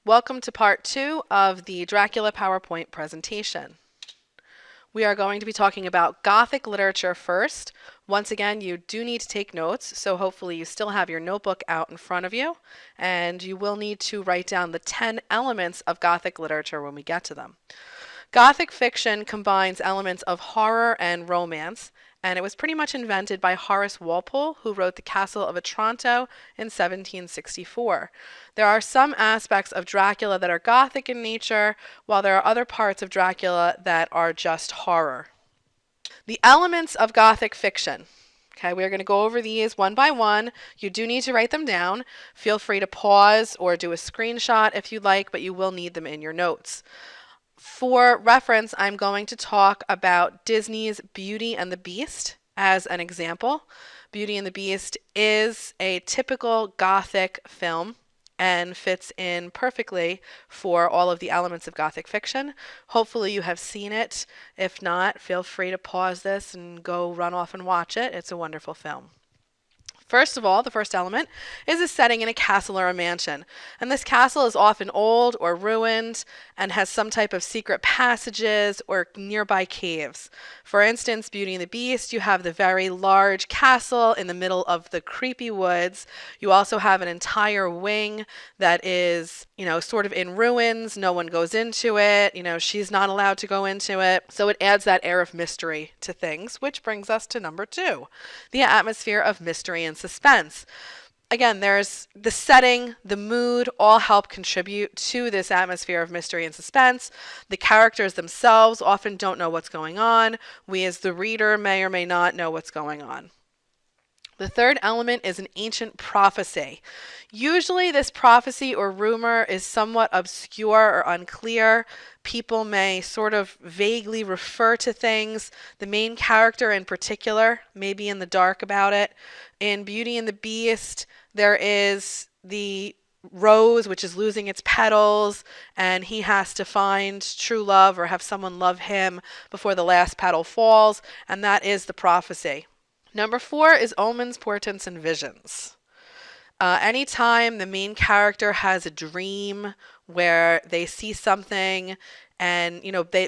Welcome to part 2 of the Dracula PowerPoint presentation. We are going to be talking about Gothic literature first. Once again, you do need to take notes, so hopefully you still have your notebook out in front of you, and you will need to write down the 10 elements of Gothic literature when we get to them. Gothic fiction combines elements of horror and romance, and it was pretty much invented by Horace Walpole, who wrote The Castle of Otranto in 1764. There are some aspects of Dracula that are Gothic in nature, while there are other parts of Dracula that are just horror. The elements of Gothic fiction. Okay, we're going to go over these one by one. You do need to write them down. Feel free to pause or do a screenshot if you'd like, but you will need them in your notes. For reference, I'm going to talk about Disney's Beauty and the Beast as an example. Beauty and the Beast is a typical Gothic film and fits in perfectly for all of the elements of Gothic fiction. Hopefully you have seen it. If not, feel free to pause this and go run off and watch it. It's a wonderful film. First of all, the first element is a setting in a castle or a mansion. And this castle is often old or ruined and has some type of secret passages or nearby caves. For instance, Beauty and the Beast, you have the very large castle in the middle of the creepy woods. You also have an entire wing that is, sort of in ruins. No one goes into it. She's not allowed to go into it. So it adds that air of mystery to things, which brings us to number 2, the atmosphere of mystery and suspense. Again, there's the setting, the mood, all help contribute to this atmosphere of mystery and suspense. The characters themselves often don't know what's going on. We as the reader may or may not know what's going on. The third element is an ancient prophecy. Usually this prophecy or rumor is somewhat obscure or unclear. People may sort of vaguely refer to things. The main character in particular may be in the dark about it. In Beauty and the Beast, there is the rose, which is losing its petals, and he has to find true love or have someone love him before the last petal falls, and that is the prophecy. Number 4 is omens, portents, and visions. Anytime the main character has a dream where they see something and,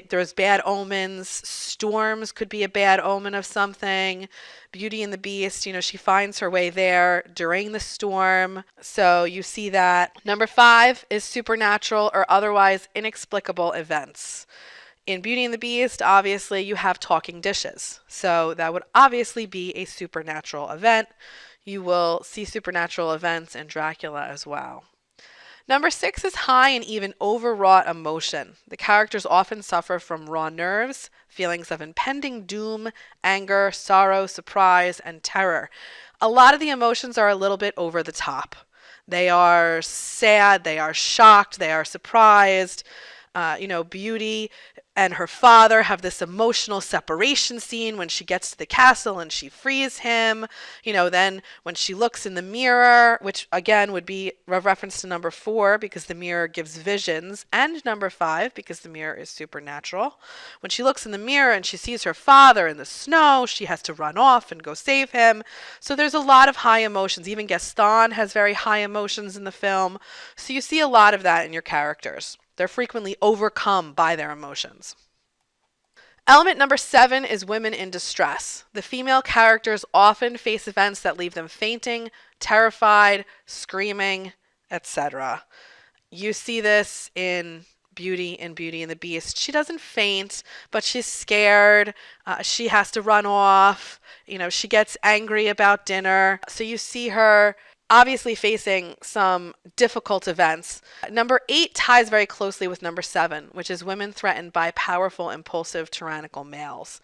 there's bad omens, storms could be a bad omen of something. Beauty and the Beast, she finds her way there during the storm. So you see that. Number 5 is supernatural or otherwise inexplicable events. In Beauty and the Beast, obviously, you have talking dishes. So that would obviously be a supernatural event. You will see supernatural events in Dracula as well. Number 6 is high and even overwrought emotion. The characters often suffer from raw nerves, feelings of impending doom, anger, sorrow, surprise, and terror. A lot of the emotions are a little bit over the top. They are sad, they are shocked, they are surprised. Beauty and her father have this emotional separation scene when she gets to the castle and she frees him. Then when she looks in the mirror, which again would be a reference to number 4 because the mirror gives visions, and number 5 because the mirror is supernatural. When she looks in the mirror and she sees her father in the snow, she has to run off and go save him. So there's a lot of high emotions. Even Gaston has very high emotions in the film. So you see a lot of that in your characters. They're frequently overcome by their emotions. Element number 7 is women in distress. The female characters often face events that leave them fainting, terrified, screaming, etc. You see this in Beauty and the Beast. She doesn't faint, but she's scared. She has to run off. She gets angry about dinner. So you see her obviously facing some difficult events. Number 8 ties very closely with number 7, which is women threatened by powerful, impulsive, tyrannical males.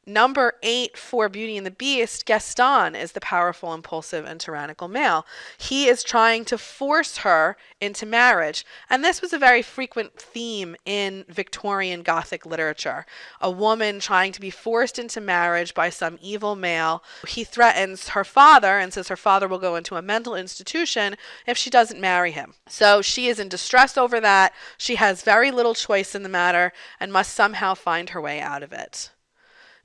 Number 8 for Beauty and the Beast, Gaston is the powerful, impulsive, and tyrannical male. He is trying to force her into marriage. And this was a very frequent theme in Victorian Gothic literature. A woman trying to be forced into marriage by some evil male. He threatens her father and says her father will go into a mental institution if she doesn't marry him. So she is in distress over that. She has very little choice in the matter and must somehow find her way out of it.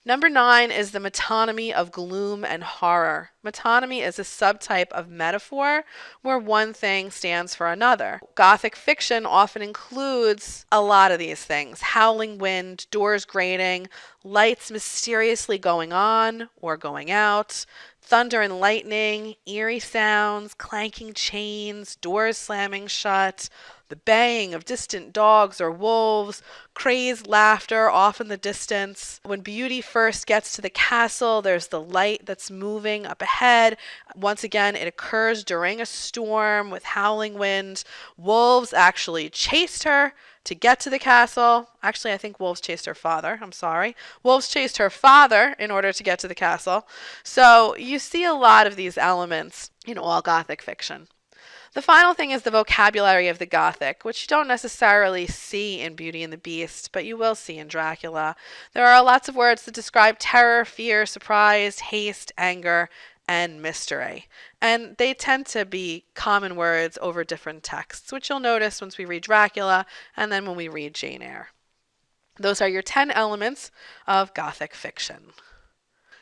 Number 9 is the metonymy of gloom and horror. Metonymy is a subtype of metaphor where one thing stands for another. Gothic fiction often includes a lot of these things: howling wind, doors grating, lights mysteriously going on or going out, thunder and lightning, eerie sounds, clanking chains, doors slamming shut, the baying of distant dogs or wolves, crazed laughter off in the distance. When beauty first gets to the castle, there's the light that's moving up ahead. Once again, it occurs during a storm with howling wind. Wolves actually chased her to get to the castle. Actually, I think wolves chased her father. I'm sorry. Wolves chased her father in order to get to the castle. So you see a lot of these elements in all Gothic fiction. The final thing is the vocabulary of the Gothic, which you don't necessarily see in Beauty and the Beast, but you will see in Dracula. There are lots of words that describe terror, fear, surprise, haste, anger, and mystery. And they tend to be common words over different texts, which you'll notice once we read Dracula and then when we read Jane Eyre. Those are your 10 elements of Gothic fiction.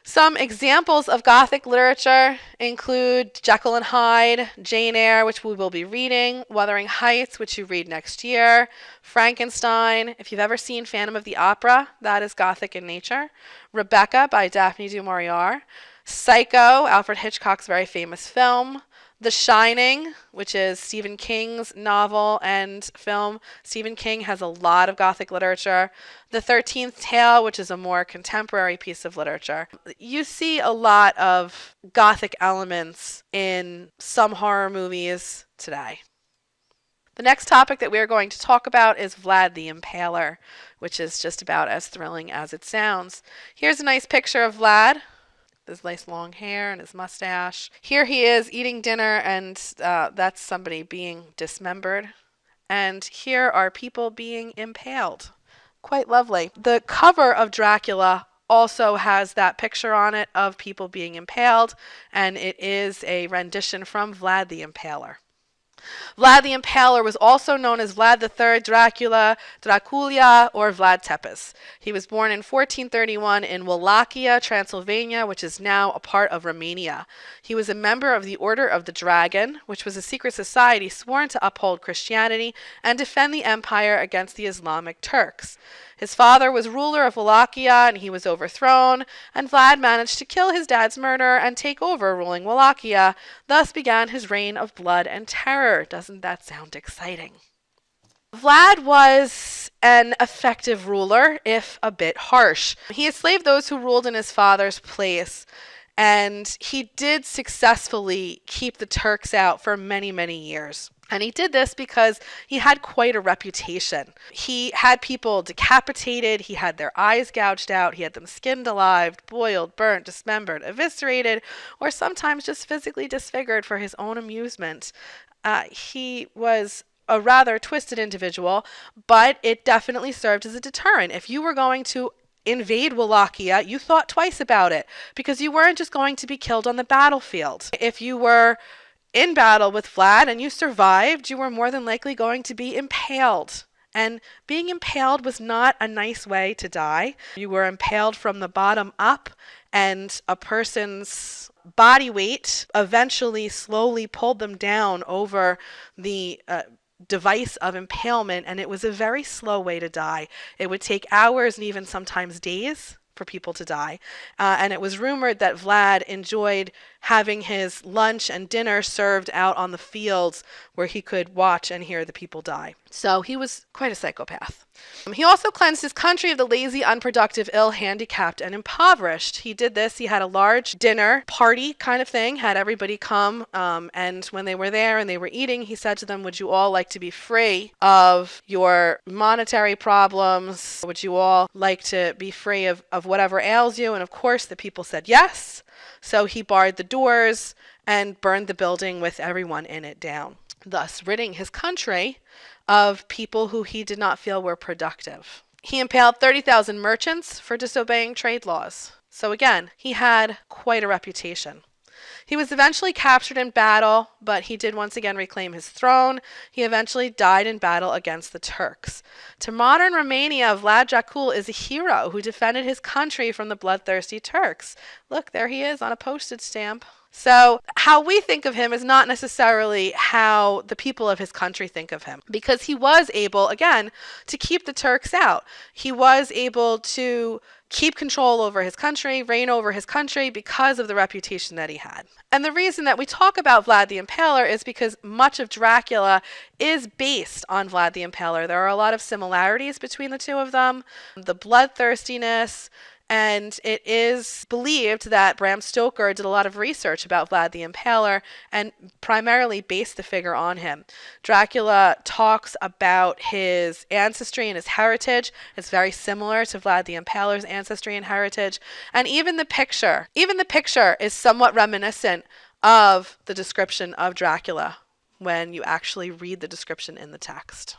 Some examples of Gothic literature include Jekyll and Hyde, Jane Eyre, which we will be reading, Wuthering Heights, which you read next year, Frankenstein. If you've ever seen Phantom of the Opera, that is Gothic in nature. Rebecca by Daphne du Maurier. Psycho, Alfred Hitchcock's very famous film. The Shining, which is Stephen King's novel and film. Stephen King has a lot of Gothic literature. The 13th Tale, which is a more contemporary piece of literature. You see a lot of Gothic elements in some horror movies today. The next topic that we are going to talk about is Vlad the Impaler, which is just about as thrilling as it sounds. Here's a nice picture of Vlad. His nice long hair and his mustache. Here he is eating dinner, and that's somebody being dismembered. And here are people being impaled. Quite lovely. The cover of Dracula also has that picture on it of people being impaled, and it is a rendition from Vlad the Impaler. Vlad the Impaler was also known as Vlad III Dracula, Dracula, or Vlad Tepes. He was born in 1431 in Wallachia, Transylvania, which is now a part of Romania. He was a member of the Order of the Dragon, which was a secret society sworn to uphold Christianity and defend the empire against the Islamic Turks. His father was ruler of Wallachia, and he was overthrown, and Vlad managed to kill his dad's murderer and take over ruling Wallachia. Thus began his reign of blood and terror. Doesn't that sound exciting? Vlad was an effective ruler, if a bit harsh. He enslaved those who ruled in his father's place, and he did successfully keep the Turks out for many, many years. And he did this because he had quite a reputation. He had people decapitated, he had their eyes gouged out, he had them skinned alive, boiled, burnt, dismembered, eviscerated, or sometimes just physically disfigured for his own amusement. He was a rather twisted individual, but it definitely served as a deterrent. If you were going to invade Wallachia, you thought twice about it, because you weren't just going to be killed on the battlefield. If you were in battle with Vlad and you survived, you were more than likely going to be impaled. And being impaled was not a nice way to die. You were impaled from the bottom up, and a person's body weight eventually slowly pulled them down over the device of impalement, and it was a very slow way to die. It would take hours and even sometimes days for people to die. And it was rumored that Vlad enjoyed having his lunch and dinner served out on the fields where he could watch and hear the people die. So he was quite a psychopath. He also cleansed his country of the lazy, unproductive, ill, handicapped, and impoverished. He did this. He had a large dinner party kind of thing, had everybody come, and when they were there and they were eating, he said to them, would you all like to be free of your monetary problems? Would you all like to be free of whatever ails you? And of course, the people said yes. So he barred the doors and burned the building with everyone in it down, thus ridding his country of people who he did not feel were productive. He impaled 30,000 merchants for disobeying trade laws. So again, he had quite a reputation. He was eventually captured in battle, but he did once again reclaim his throne. He eventually died in battle against the Turks. To modern Romania, Vlad Dracul is a hero who defended his country from the bloodthirsty Turks. Look, there he is on a postage stamp. So how we think of him is not necessarily how the people of his country think of him, because he was able, again, to keep the Turks out. He was able to keep control over his country, reign over his country, because of the reputation that he had. And the reason that we talk about Vlad the Impaler is because much of Dracula is based on Vlad the Impaler. There are a lot of similarities between the two of them. The bloodthirstiness, and it is believed that Bram Stoker did a lot of research about Vlad the Impaler and primarily based the figure on him. Dracula talks about his ancestry and his heritage. It's very similar to Vlad the Impaler's ancestry and heritage. And even the picture is somewhat reminiscent of the description of Dracula when you actually read the description in the text.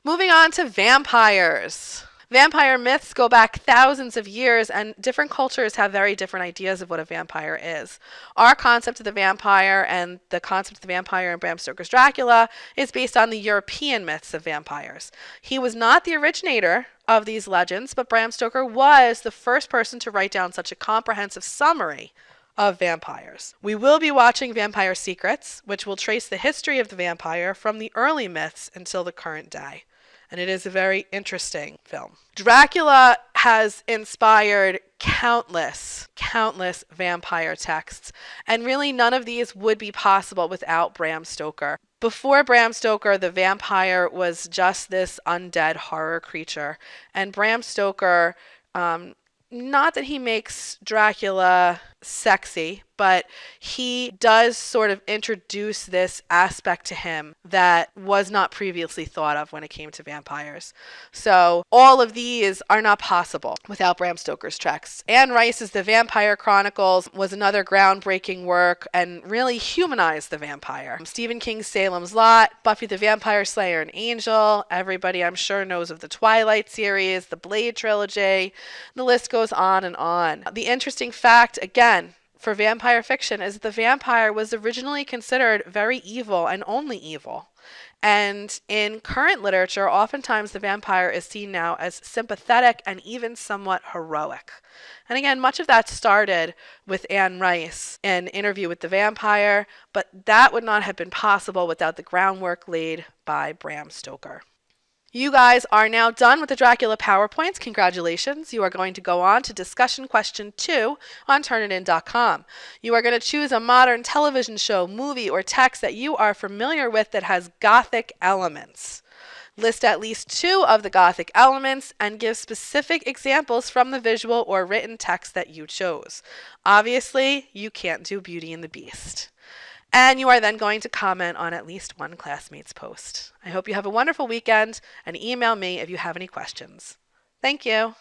Moving on to vampires. Vampire myths go back thousands of years, and different cultures have very different ideas of what a vampire is. Our concept of the vampire and the concept of the vampire in Bram Stoker's Dracula is based on the European myths of vampires. He was not the originator of these legends, but Bram Stoker was the first person to write down such a comprehensive summary of vampires. We will be watching Vampire Secrets, which will trace the history of the vampire from the early myths until the current day. And it is a very interesting film. Dracula has inspired countless vampire texts, and really none of these would be possible without Bram Stoker. Before Bram Stoker, the vampire was just this undead horror creature, and Bram Stoker, not that he makes Dracula sexy, but he does sort of introduce this aspect to him that was not previously thought of when it came to vampires. So all of these are not possible without Bram Stoker's texts. Anne Rice's The Vampire Chronicles was another groundbreaking work and really humanized the vampire. Stephen King's Salem's Lot, Buffy the Vampire Slayer and Angel, everybody I'm sure knows of the Twilight series, the Blade trilogy, the list goes on and on. The interesting fact, again, for vampire fiction is that the vampire was originally considered very evil and only evil. And in current literature, oftentimes the vampire is seen now as sympathetic and even somewhat heroic. And again, much of that started with Anne Rice in Interview with the Vampire, but that would not have been possible without the groundwork laid by Bram Stoker. You guys are now done with the Dracula PowerPoints. Congratulations. You are going to go on to discussion question 2 on Turnitin.com. You are going to choose a modern television show, movie, or text that you are familiar with that has Gothic elements. List at least 2 of the Gothic elements and give specific examples from the visual or written text that you chose. Obviously, you can't do Beauty and the Beast. And you are then going to comment on at least one classmate's post. I hope you have a wonderful weekend, and email me if you have any questions. Thank you.